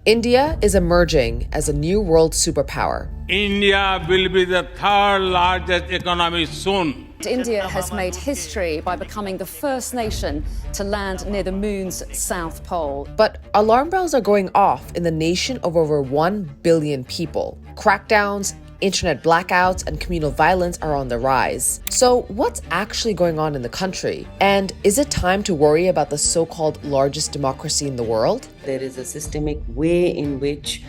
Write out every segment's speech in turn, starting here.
India is emerging as a new world superpower. India will be the third largest economy soon. India has made history by becoming the first nation to land near the moon's south pole. But alarm bells are going off in the nation of over 1 billion people. Crackdowns, internet blackouts, and communal violence are on the rise. So what's actually going on in the country? And is it time to worry about the so-called largest democracy in the world? There is a systemic way in which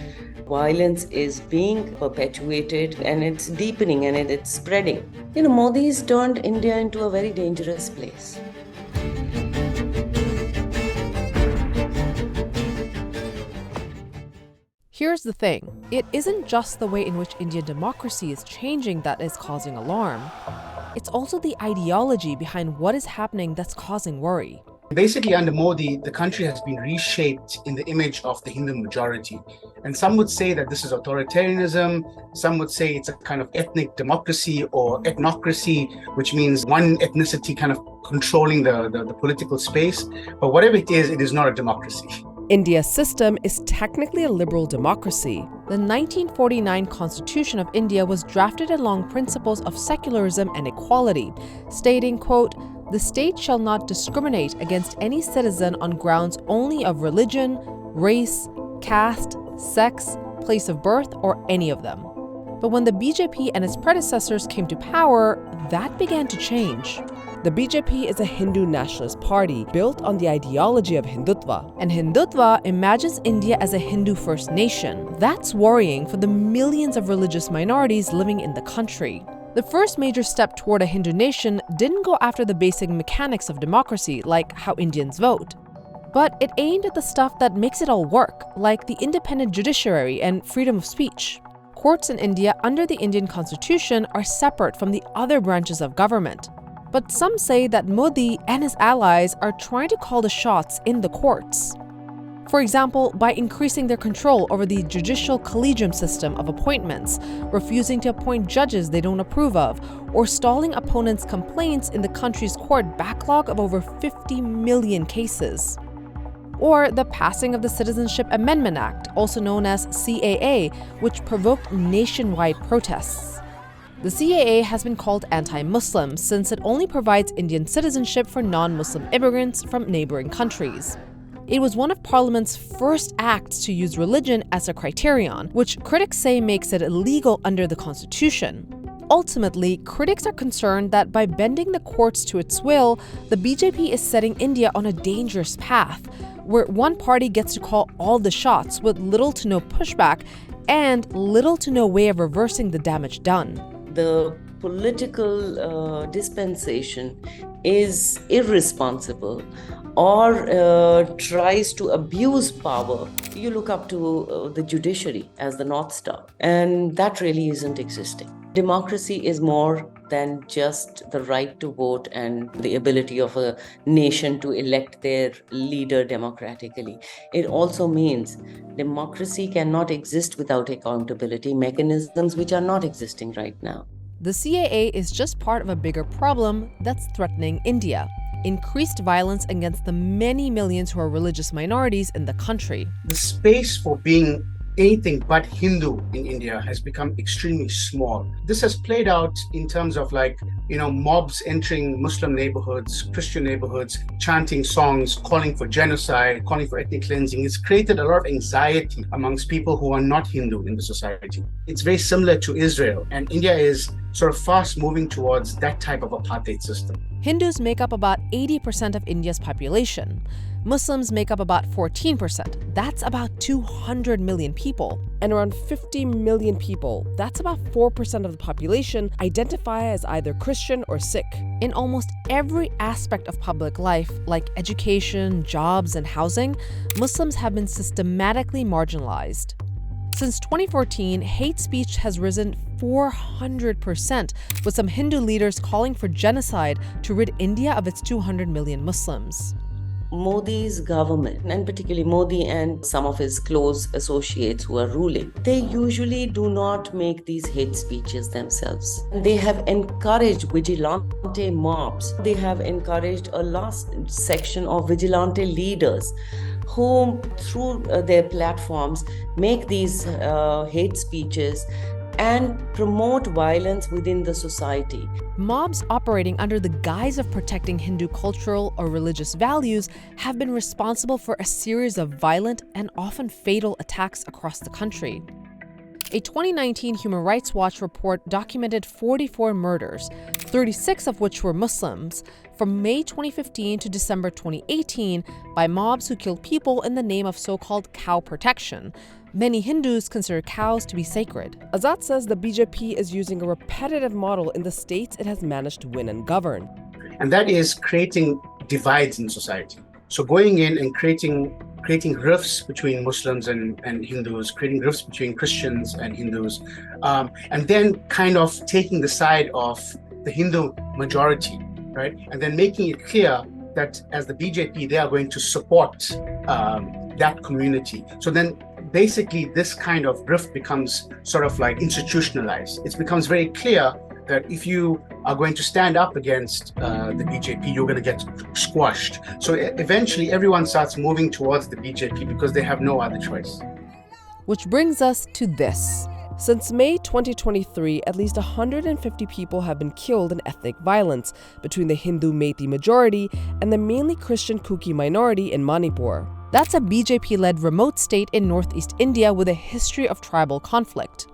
violence is being perpetuated and it's deepening and it's spreading. Modi's turned India into a very dangerous place. Here's the thing, it isn't just the way in which Indian democracy is changing that is causing alarm. It's also the ideology behind what is happening that's causing worry. Basically, under Modi, the country has been reshaped in the image of the Hindu majority. And some would say that this is authoritarianism. Some would say it's a kind of ethnic democracy or ethnocracy, which means one ethnicity kind of controlling the political space. But whatever it is not a democracy. India's system is technically a liberal democracy. The 1949 Constitution of India was drafted along principles of secularism and equality, stating, quote, "The state shall not discriminate against any citizen on grounds only of religion, race, caste, sex, place of birth, or any of them." But when the BJP and its predecessors came to power, that began to change. The BJP is a Hindu nationalist party built on the ideology of Hindutva. And Hindutva imagines India as a Hindu first nation. That's worrying for the millions of religious minorities living in the country. The first major step toward a Hindu nation didn't go after the basic mechanics of democracy, like how Indians vote. But it aimed at the stuff that makes it all work, like the independent judiciary and freedom of speech. Courts in India under the Indian Constitution are separate from the other branches of government. But some say that Modi and his allies are trying to call the shots in the courts. For example, by increasing their control over the judicial collegium system of appointments, refusing to appoint judges they don't approve of, or stalling opponents' complaints in the country's court backlog of over 50 million cases. Or the passing of the Citizenship Amendment Act, also known as CAA, which provoked nationwide protests. The CAA has been called anti-Muslim since it only provides Indian citizenship for non-Muslim immigrants from neighboring countries. It was one of Parliament's first acts to use religion as a criterion, which critics say makes it illegal under the Constitution. Ultimately, critics are concerned that by bending the courts to its will, the BJP is setting India on a dangerous path, where one party gets to call all the shots with little to no pushback and little to no way of reversing the damage done. The political dispensation is irresponsible or tries to abuse power. You look up to the judiciary as the North Star, and that really isn't existing. Democracy is more than just the right to vote and the ability of a nation to elect their leader democratically. It also means democracy cannot exist without accountability mechanisms which are not existing right now. The CAA is just part of a bigger problem that's threatening India: increased violence against the many millions who are religious minorities in the country. The space for being anything but Hindu in India has become extremely small. This has played out in terms of mobs entering Muslim neighborhoods, Christian neighborhoods, chanting songs, calling for genocide, calling for ethnic cleansing. It's created a lot of anxiety amongst people who are not Hindu in the society. It's very similar to Israel, and India is sort of fast moving towards that type of apartheid system. Hindus make up about 80% of India's population. Muslims make up about 14%. That's about 200 million people. And around 50 million people, that's about 4% of the population, identify as either Christian or Sikh. In almost every aspect of public life, like education, jobs, and housing, Muslims have been systematically marginalized. Since 2014, hate speech has risen 400%, with some Hindu leaders calling for genocide to rid India of its 200 million Muslims. Modi's government, and particularly Modi and some of his close associates who are ruling, they usually do not make these hate speeches themselves. They have encouraged vigilante mobs. They have encouraged a last section of vigilante leaders who through their platforms make these hate speeches and promote violence within the society. Mobs operating under the guise of protecting Hindu cultural or religious values have been responsible for a series of violent and often fatal attacks across the country. A 2019 Human Rights Watch report documented 44 murders, 36 of which were Muslims, from May 2015 to December 2018 by mobs who killed people in the name of so-called cow protection. Many Hindus consider cows to be sacred. Azad says the BJP is using a repetitive model in the states it has managed to win and govern. And that is creating divides in society. So going in and creating rifts between Muslims and Hindus, creating rifts between Christians and Hindus, and then kind of taking the side of the Hindu majority, right? And then making it clear that as the BJP, they are going to support that community. So then basically this kind of rift becomes sort of like institutionalized. It becomes very clear that if you are going to stand up against the BJP, you're going to get squashed. So eventually everyone starts moving towards the BJP because they have no other choice. Which brings us to this. Since May 2023, at least 150 people have been killed in ethnic violence between the Hindu Meitei majority and the mainly Christian Kuki minority in Manipur. That's a BJP-led remote state in northeast India with a history of tribal conflict.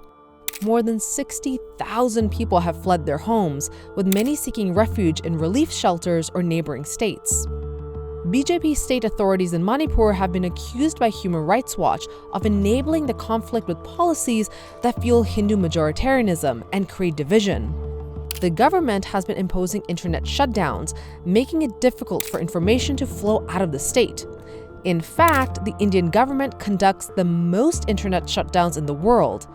More than 60,000 people have fled their homes, with many seeking refuge in relief shelters or neighboring states. BJP state authorities in Manipur have been accused by Human Rights Watch of enabling the conflict with policies that fuel Hindu majoritarianism and create division. The government has been imposing internet shutdowns, making it difficult for information to flow out of the state. In fact, the Indian government conducts the most internet shutdowns in the world.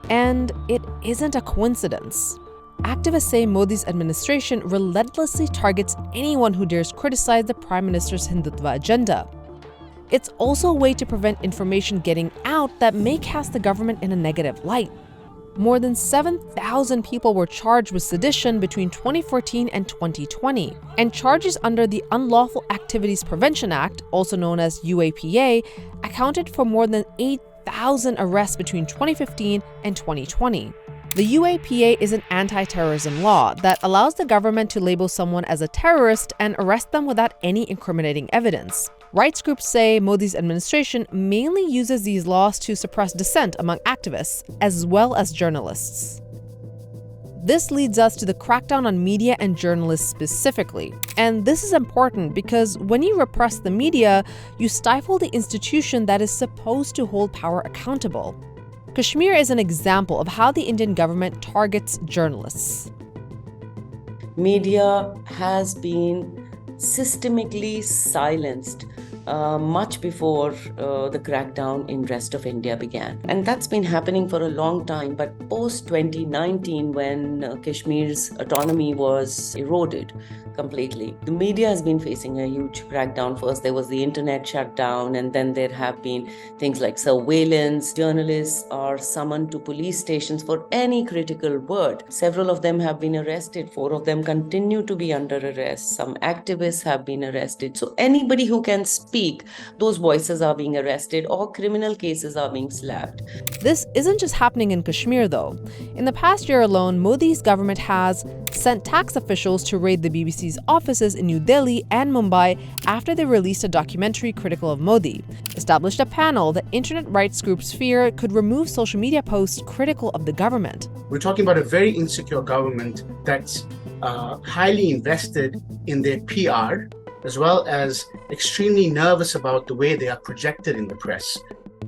And it isn't a coincidence. Activists say Modi's administration relentlessly targets anyone who dares criticize the Prime Minister's Hindutva agenda. It's also a way to prevent information getting out that may cast the government in a negative light. More than 7,000 people were charged with sedition between 2014 and 2020, and charges under the Unlawful Activities Prevention Act, also known as UAPA, accounted for more than 8,000 arrests between 2015 and 2020. The UAPA is an anti-terrorism law that allows the government to label someone as a terrorist and arrest them without any incriminating evidence. Rights groups say Modi's administration mainly uses these laws to suppress dissent among activists, as well as journalists. This leads us to the crackdown on media and journalists specifically. And this is important because when you repress the media, you stifle the institution that is supposed to hold power accountable. Kashmir is an example of how the Indian government targets journalists. Media has been systemically silenced much before the crackdown in rest of India began. And that's been happening for a long time, but post 2019, when Kashmir's autonomy was eroded completely, the media has been facing a huge crackdown. First there was the internet shutdown, and then there have been things like surveillance. Journalists are summoned to police stations for any critical word. Several of them have been arrested. 4 of them continue to be under arrest. Some activists have been arrested. So anybody who can speak, those voices are being arrested, or criminal cases are being slapped. This isn't just happening in Kashmir, though. In the past year alone, Modi's government has sent tax officials to raid the BBC's offices in New Delhi and Mumbai after they released a documentary critical of Modi, established a panel that internet rights groups fear could remove social media posts critical of the government. We're talking about a very insecure government that's highly invested in their PR, as well as extremely nervous about the way they are projected in the press.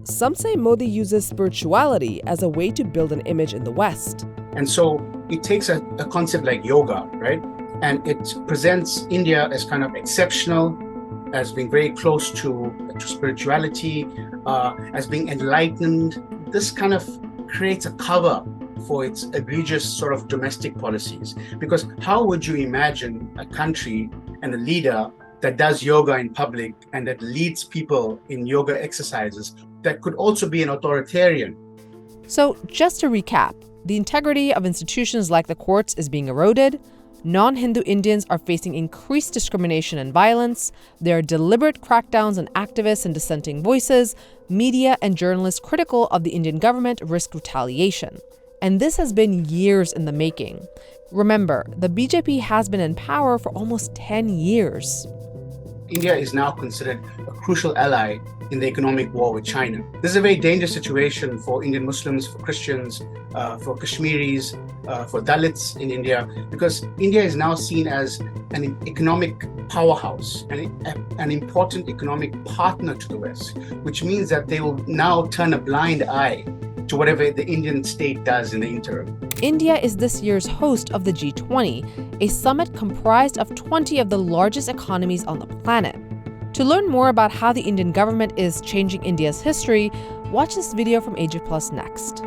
Some say Modi uses spirituality as a way to build an image in the West. And so it takes a concept like yoga, right? And it presents India as kind of exceptional, as being very close to spirituality, as being enlightened. This kind of creates a cover for its egregious sort of domestic policies. Because how would you imagine a country and a leader that does yoga in public and that leads people in yoga exercises that could also be an authoritarian? So just to recap, the integrity of institutions like the courts is being eroded, Non-Hindu Indians are facing increased discrimination and violence. There are deliberate crackdowns on activists and dissenting voices. Media and journalists critical of the Indian government risk retaliation. And this has been years in the making. Remember, the BJP has been in power for almost 10 years. India is now considered a crucial ally in the economic war with China. This is a very dangerous situation for Indian Muslims, for Christians, for Kashmiris, for Dalits in India, because India is now seen as an economic powerhouse, an important economic partner to the West, which means that they will now turn a blind eye to whatever the Indian state does in the interim. India is this year's host of the G20, a summit comprised of 20 of the largest economies on the planet. To learn more about how the Indian government is changing India's history, watch this video from AJ Plus next.